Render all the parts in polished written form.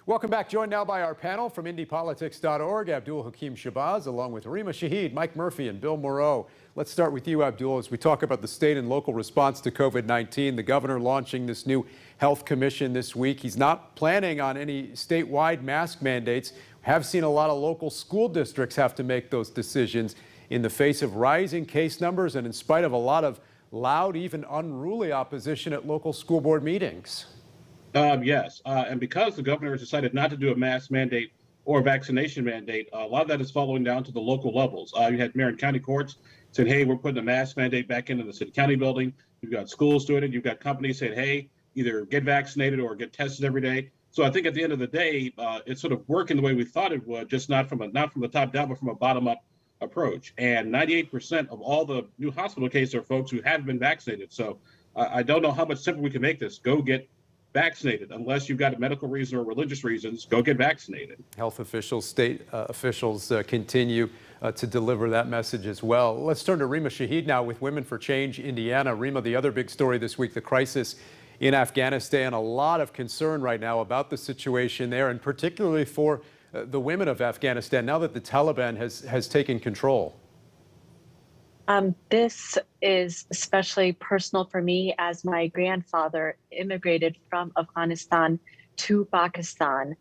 Welcome back. Joined now by our panel from IndyPolitics.org, Abdul Hakim Shabazz, along with Rima Shahid, Mike Murphy, and Bill Moreau. Let's start with you, Abdul, as we talk about the state and local response to COVID-19. The governor launching this new health commission this week. He's not planning on any statewide mask mandates. We have seen a lot of local school districts have to make those decisions in the face of rising case numbers and in spite of a lot of loud, even unruly opposition at local school board meetings. Yes, and because the governor has decided not to do a mask mandate or vaccination mandate, a lot of that is following down to the local levels. You had mayor and county courts saying, hey, we're putting a mask mandate back into the city county building. You've got schools doing it. You've got companies saying, hey, either get vaccinated or get tested every day. So I think at the end of the day, it's sort of working the way we thought it would, just not from the top down, but from a bottom up approach. And 98% of all the new hospital cases are folks who have been vaccinated. So I don't know how much simpler we can make this. Go get vaccinated. Unless you've got a medical reason or religious reasons, go get vaccinated. Health officials, state officials continue to deliver that message as well. Let's turn to Rima Shahid now with Women for Change Indiana. Rima, the other big story this week, the crisis in Afghanistan. A lot of concern right now about the situation there, and particularly for the women of Afghanistan now that the Taliban has taken control. This is especially personal for me, as my grandfather immigrated from Afghanistan to Pakistan.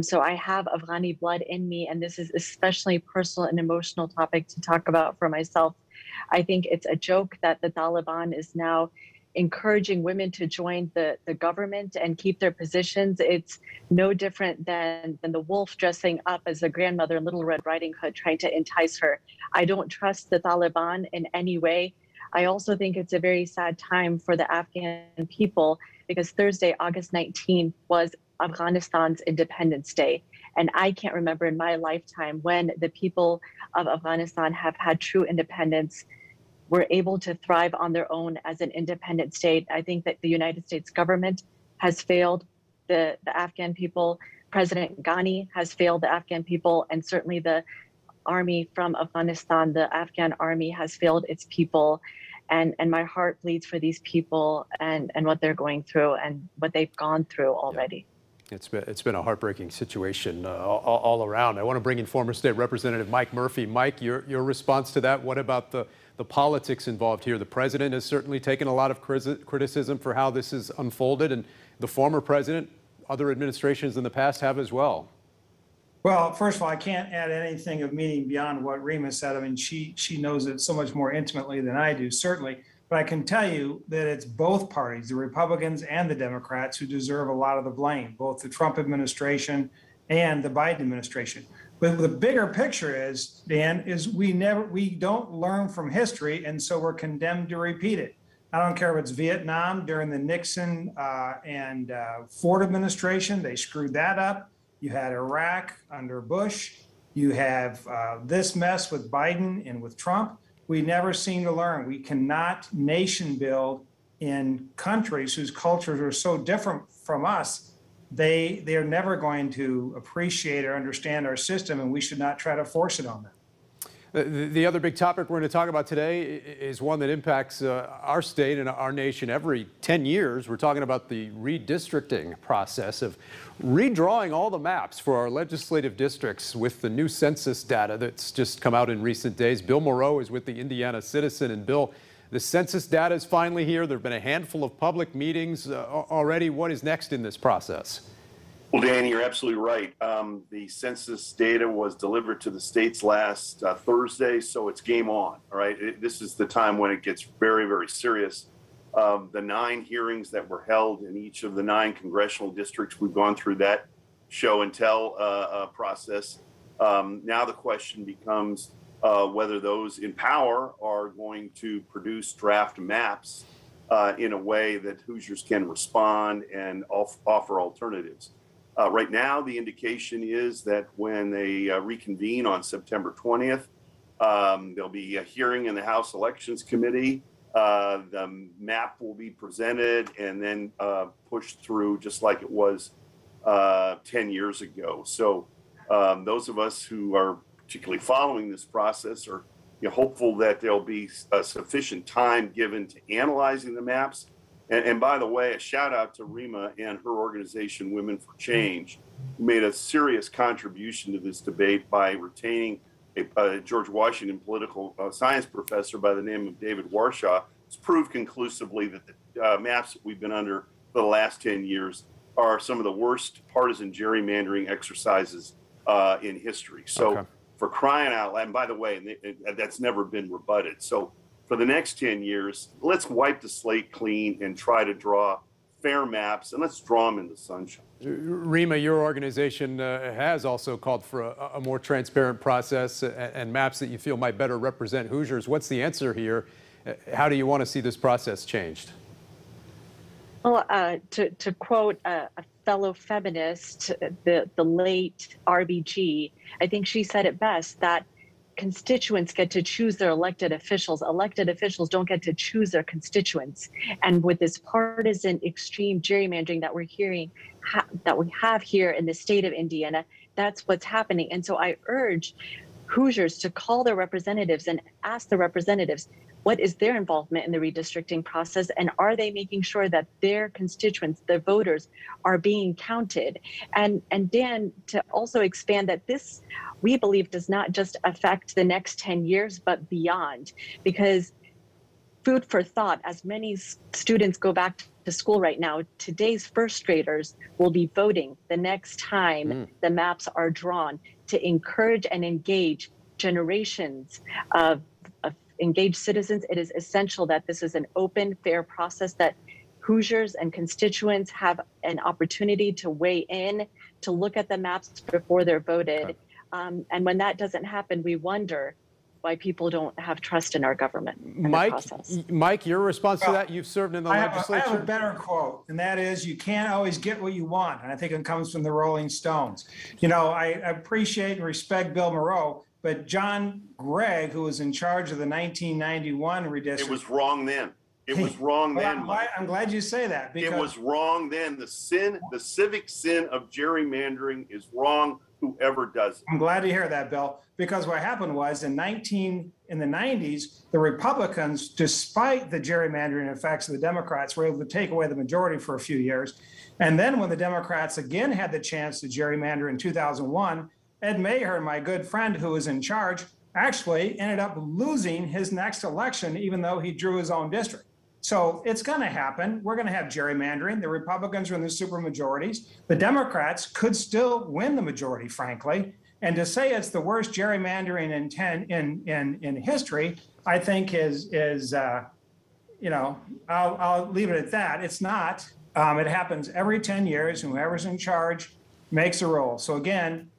So I have Afghani blood in me, and this is especially personal and emotional topic to talk about for myself. I think it's a joke that the Taliban is now encouraging women to join the government and keep their positions. It's no different than the wolf dressing up as a grandmother in Little Red Riding Hood, trying to entice her. I don't trust the Taliban in any way. I also think it's a very sad time for the Afghan people, because Thursday, August 19th, was Afghanistan's Independence Day. And I can't remember in my lifetime when the people of Afghanistan have had true independence, were able to thrive on their own as an independent state. I think that the United States government has failed the Afghan people. President Ghani has failed the Afghan people, and certainly the army from Afghanistan, the Afghan army, has failed its people. And my heart bleeds for these people and what they're going through and what they've gone through already. Yeah. It's been a heartbreaking situation all around. I want to bring in former State Representative Mike Murphy. Mike, your response to that, what about the politics involved here? The president has certainly taken a lot of criticism for how this has unfolded, and the former president, other administrations in the past have as well. Well, first of all, I can't add anything of meaning beyond what Rima said. I mean, she knows it so much more intimately than I do, certainly. But I can tell you that it's both parties, the Republicans and the Democrats, who deserve a lot of the blame, both the Trump administration and the Biden administration. But the bigger picture is, Dan, is we don't learn from history, and so we're condemned to repeat it. I don't care if it's Vietnam during the Nixon and Ford administration, they screwed that up. You had Iraq under Bush. You have this mess with Biden and with Trump. We never seem to learn. We cannot nation build in countries whose cultures are so different from us. They are never going to appreciate or understand our system, and we should not try to force it on them. The other big topic we're going to talk about today is one that impacts our state and our nation every 10 years. We're talking about the redistricting process of redrawing all the maps for our legislative districts with the new census data that's just come out in recent days. Bill Moreau is with the Indiana Citizen. And Bill, the census data is finally here. There have been a handful of public meetings already. What is next in this process? Well, Dan, you're absolutely right. The census data was delivered to the states last Thursday, so it's game on. All right, this is the time when it gets very, very serious. The 9 hearings that were held in each of the 9 congressional districts, we've gone through that show and tell process. Now the question becomes whether those in power are going to produce draft maps in a way that Hoosiers can respond and offer alternatives. Right now, the indication is that when they reconvene on September 20th, there'll be a hearing in the House Elections Committee. The map will be presented and then pushed through just like it was 10 years ago. So those of us who are particularly following this process are hopeful that there'll be sufficient time given to analyzing the maps And by the way, a shout out to Rima and her organization, Women for Change, who made a serious contribution to this debate by retaining a George Washington political science professor by the name of David Warshaw. It's proved conclusively that the maps that we've been under for the last 10 years are some of the worst partisan gerrymandering exercises in history. So for crying out loud, and by the way, that's never been rebutted. So for the next 10 years, let's wipe the slate clean and try to draw fair maps, and let's draw them in the sunshine. Rima, your organization has also called for a more transparent process and maps that you feel might better represent Hoosiers. What's the answer here? How do you want to see this process changed? Well, to quote a fellow feminist, the late RBG, I think she said it best, that constituents get to choose their elected officials. Elected officials don't get to choose their constituents. And with this partisan extreme gerrymandering that we're hearing, that we have here in the state of Indiana, that's what's happening. And so I urge Hoosiers to call their representatives and ask the representatives, what is their involvement in the redistricting process? And are they making sure that their constituents, their voters, are being counted? And Dan, to also expand that this, we believe, does not just affect the next 10 years, but beyond. Because food for thought, as many students go back to school right now, today's first graders will be voting the next time the maps are drawn to encourage and engage generations of engaged citizens. It is essential that this is an open, fair process, that Hoosiers and constituents have an opportunity to weigh in, to look at the maps before they're voted. And when that doesn't happen, we wonder why people don't have trust in our government and the process. Mike, your response to that? You've served in the legislature. I have a better quote, and that is, you can't always get what you want. And I think it comes from the Rolling Stones. You know, I appreciate and respect Bill Moreau, but John Gregg, who was in charge of the 1991 redistricting. It was wrong then. It was wrong then. I'm glad you say that. Because it was wrong then. The civic sin of gerrymandering is wrong, whoever does it. I'm glad to hear that, Bill, because what happened was in the 90s, the Republicans, despite the gerrymandering effects of the Democrats, were able to take away the majority for a few years. And then when the Democrats again had the chance to gerrymander in 2001, Ed Maher, my good friend who was in charge, actually ended up losing his next election, even though he drew his own district. So it's going to happen. We're going to have gerrymandering. The Republicans are in the supermajorities. The Democrats could still win the majority, frankly. And to say it's the worst gerrymandering in history, I think is you know, I'll leave it at that. It's not. It happens every 10 years, and whoever's in charge makes a rule. So again,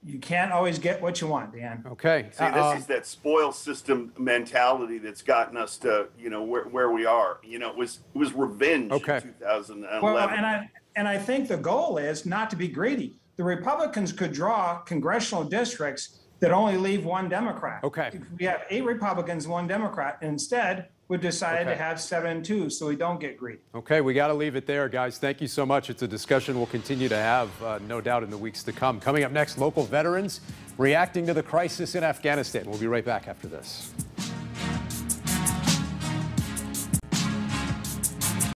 you can't always get what you want, Dan. Okay. See, this is that spoil system mentality that's gotten us to, you know, where we are. You know, it was revenge in 2011. Well, and I think the goal is not to be greedy. The Republicans could draw congressional districts that only leave one Democrat. Okay. We have 8 Republicans, 1 Democrat. Instead, we decided to have 7 and 2, so we don't get greedy. Okay, we got to leave it there, guys. Thank you so much. It's a discussion we'll continue to have, no doubt, in the weeks to come. Coming up next, local veterans reacting to the crisis in Afghanistan. We'll be right back after this.